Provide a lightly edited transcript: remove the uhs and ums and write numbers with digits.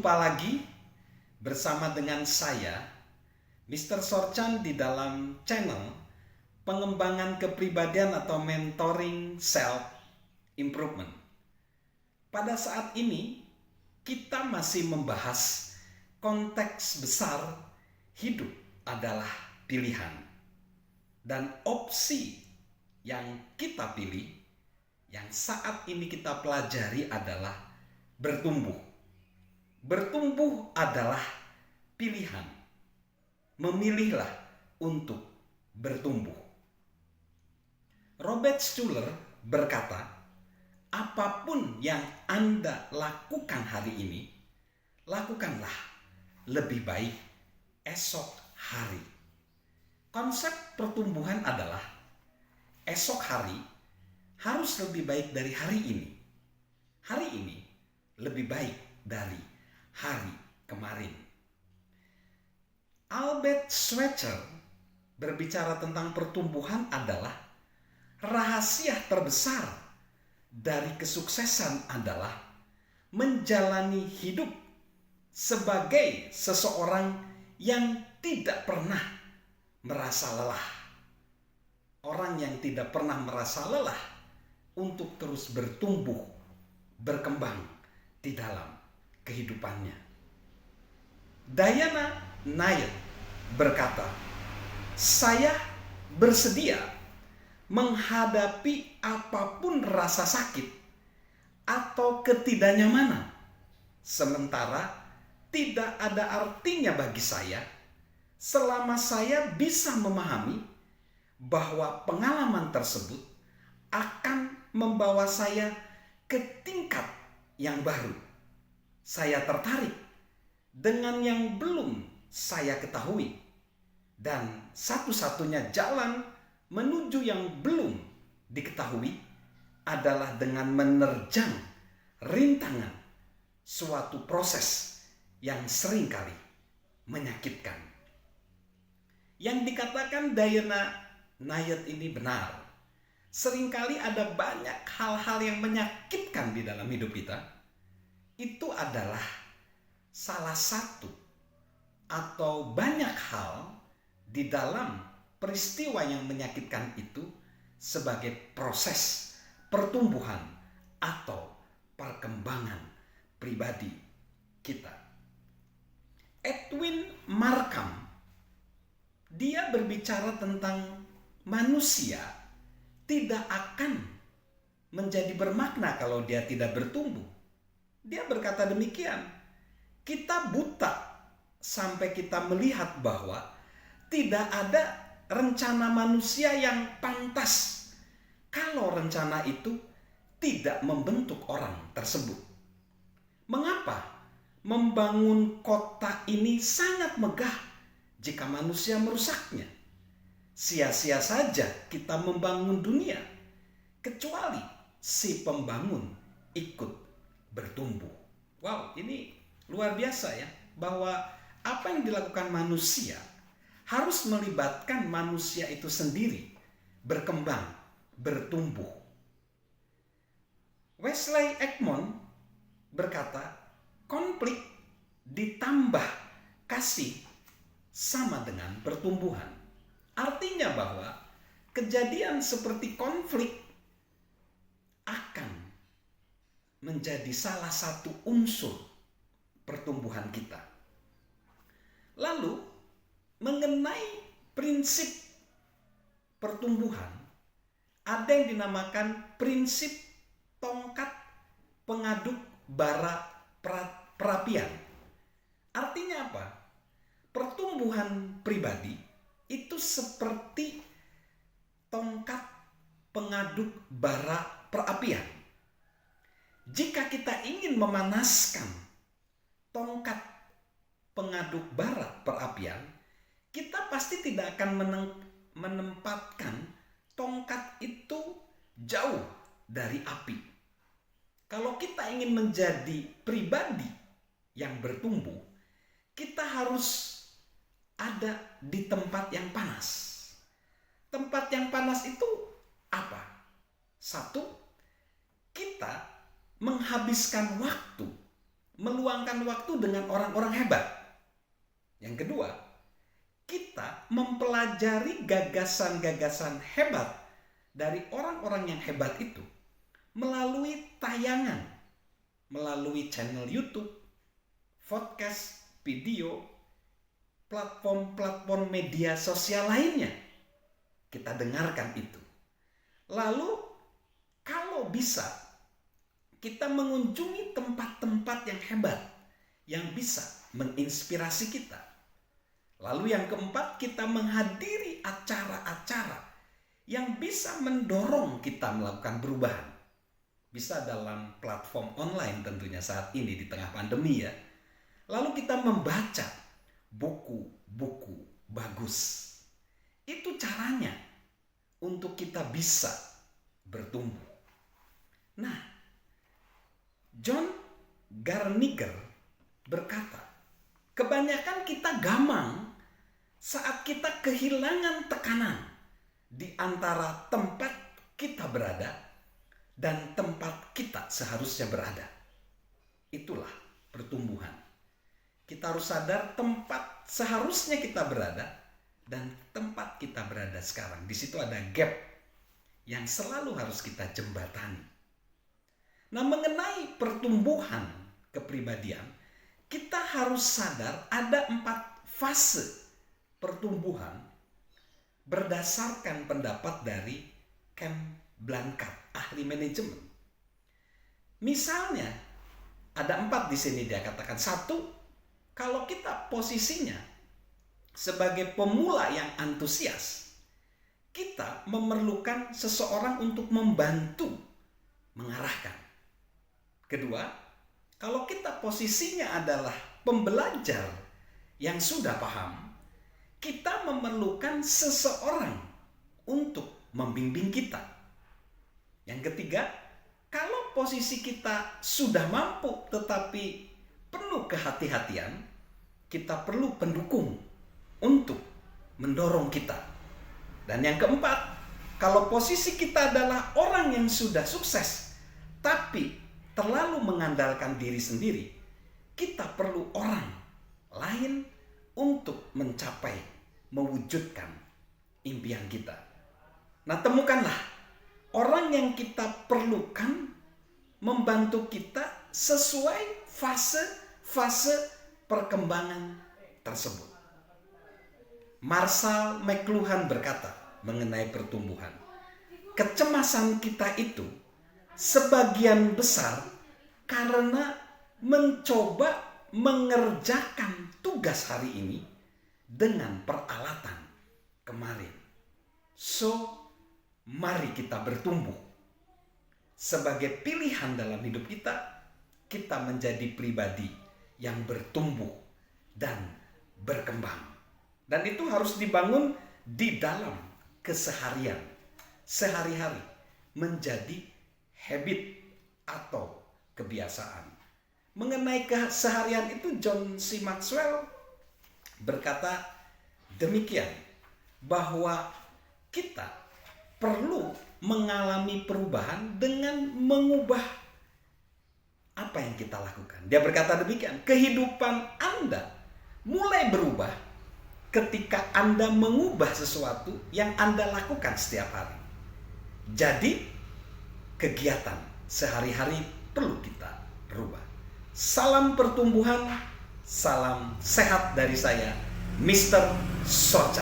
Jumpa lagi bersama dengan saya, Mr. Sorchan, di dalam channel pengembangan kepribadian atau mentoring self improvement. Pada saat ini kita masih membahas konteks besar hidup adalah pilihan. Dan opsi yang kita pilih, yang saat ini kita pelajari adalah bertumbuh. Bertumbuh adalah pilihan. Memilihlah untuk bertumbuh. Robert Schuller berkata, apapun yang Anda lakukan hari ini, lakukanlah lebih baik esok hari. Konsep pertumbuhan adalah esok hari harus lebih baik dari hari ini. Hari ini lebih baik dari hari kemarin. Albert Schweitzer berbicara tentang pertumbuhan adalah rahasia terbesar dari kesuksesan adalah menjalani hidup sebagai seseorang yang tidak pernah merasa lelah. Orang yang tidak pernah merasa lelah untuk terus bertumbuh, berkembang di dalam kehidupannya. Diana Nayet berkata, saya bersedia menghadapi apapun rasa sakit atau ketidaknyamanan, sementara tidak ada artinya bagi saya selama saya bisa memahami bahwa pengalaman tersebut akan membawa saya ke tingkat yang baru. Saya tertarik dengan yang belum saya ketahui, dan satu-satunya jalan menuju yang belum diketahui adalah dengan menerjang rintangan suatu proses yang seringkali menyakitkan. Yang dikatakan Diana Nayet ini benar. Seringkali ada banyak hal-hal yang menyakitkan di dalam hidup kita. Itu adalah salah satu atau banyak hal di dalam peristiwa yang menyakitkan itu sebagai proses pertumbuhan atau perkembangan pribadi kita. Edwin Markham, dia berbicara tentang manusia tidak akan menjadi bermakna kalau dia tidak bertumbuh. Dia berkata demikian, kita buta sampai kita melihat bahwa tidak ada rencana manusia yang pantas kalau rencana itu tidak membentuk orang tersebut. Mengapa membangun kota ini sangat megah jika manusia merusaknya? Sia-sia saja kita membangun dunia, kecuali si pembangun ikut bertumbuh. Wow, ini luar biasa ya, bahwa apa yang dilakukan manusia harus melibatkan manusia itu sendiri berkembang, bertumbuh. Wesley Ekman berkata, konflik ditambah kasih sama dengan pertumbuhan. Artinya bahwa kejadian seperti konflik akan menjadi salah satu unsur pertumbuhan kita. Lalu mengenai prinsip pertumbuhan, ada yang dinamakan prinsip tongkat pengaduk bara perapian. Artinya apa? Pertumbuhan pribadi itu seperti tongkat pengaduk bara perapian. Jika kita ingin memanaskan tongkat pengaduk bara perapian, kita pasti tidak akan menempatkan tongkat itu jauh dari api. Kalau kita ingin menjadi pribadi yang bertumbuh, kita harus ada di tempat yang panas. Tempat yang panas itu apa? Satu, kita menghabiskan waktu meluangkan waktu dengan orang-orang hebat. Yang kedua, kita mempelajari gagasan-gagasan hebat dari orang-orang yang hebat itu melalui tayangan, melalui channel YouTube, podcast, video, platform-platform media sosial lainnya. Kita dengarkan itu. Lalu kalau bisa, kita mengunjungi tempat-tempat yang hebat yang bisa menginspirasi kita. Lalu yang keempat, kita menghadiri acara-acara yang bisa mendorong kita melakukan perubahan. Bisa dalam platform online tentunya saat ini di tengah pandemi ya. Lalu kita membaca buku-buku bagus. Itu caranya untuk kita bisa bertumbuh. Nah, John Garniger berkata, kebanyakan kita gamang saat kita kehilangan tekanan di antara tempat kita berada dan tempat kita seharusnya berada. Itulah pertumbuhan. Kita harus sadar tempat seharusnya kita berada dan tempat kita berada sekarang. Di situ ada gap yang selalu harus kita jembatani. Nah, mengenai pertumbuhan kepribadian, kita harus sadar ada 4 fase pertumbuhan berdasarkan pendapat dari Ken Blanchard, ahli manajemen. Misalnya, ada 4 di sini dia katakan. 1, kalau kita posisinya sebagai pemula yang antusias, kita memerlukan seseorang untuk membantu mengarahkan. Kedua, kalau kita posisinya adalah pembelajar yang sudah paham, kita memerlukan seseorang untuk membimbing kita. Yang ketiga, kalau posisi kita sudah mampu tetapi penuh kehati-hatian, kita perlu pendukung untuk mendorong kita. Dan yang keempat, kalau posisi kita adalah orang yang sudah sukses tapi terlalu mengandalkan diri sendiri, kita perlu orang lain untuk mencapai, mewujudkan impian kita. Nah, temukanlah orang yang kita perlukan membantu kita sesuai fase perkembangan tersebut. Marshall McLuhan berkata mengenai pertumbuhan, kecemasan kita itu sebagian besar karena mencoba mengerjakan tugas hari ini dengan peralatan kemarin. So, mari kita bertumbuh. Sebagai pilihan dalam hidup kita, kita menjadi pribadi yang bertumbuh dan berkembang. Dan itu harus dibangun di dalam keseharian, sehari-hari, menjadi habit atau kebiasaan. Mengenai keseharian itu, John C. Maxwell berkata demikian, bahwa kita perlu mengalami perubahan dengan mengubah apa yang kita lakukan. Dia berkata demikian, kehidupan Anda mulai berubah ketika Anda mengubah sesuatu yang Anda lakukan setiap hari. Jadi, kegiatan sehari-hari perlu kita rubah. Salam pertumbuhan, salam sehat dari saya, Mr. Socha.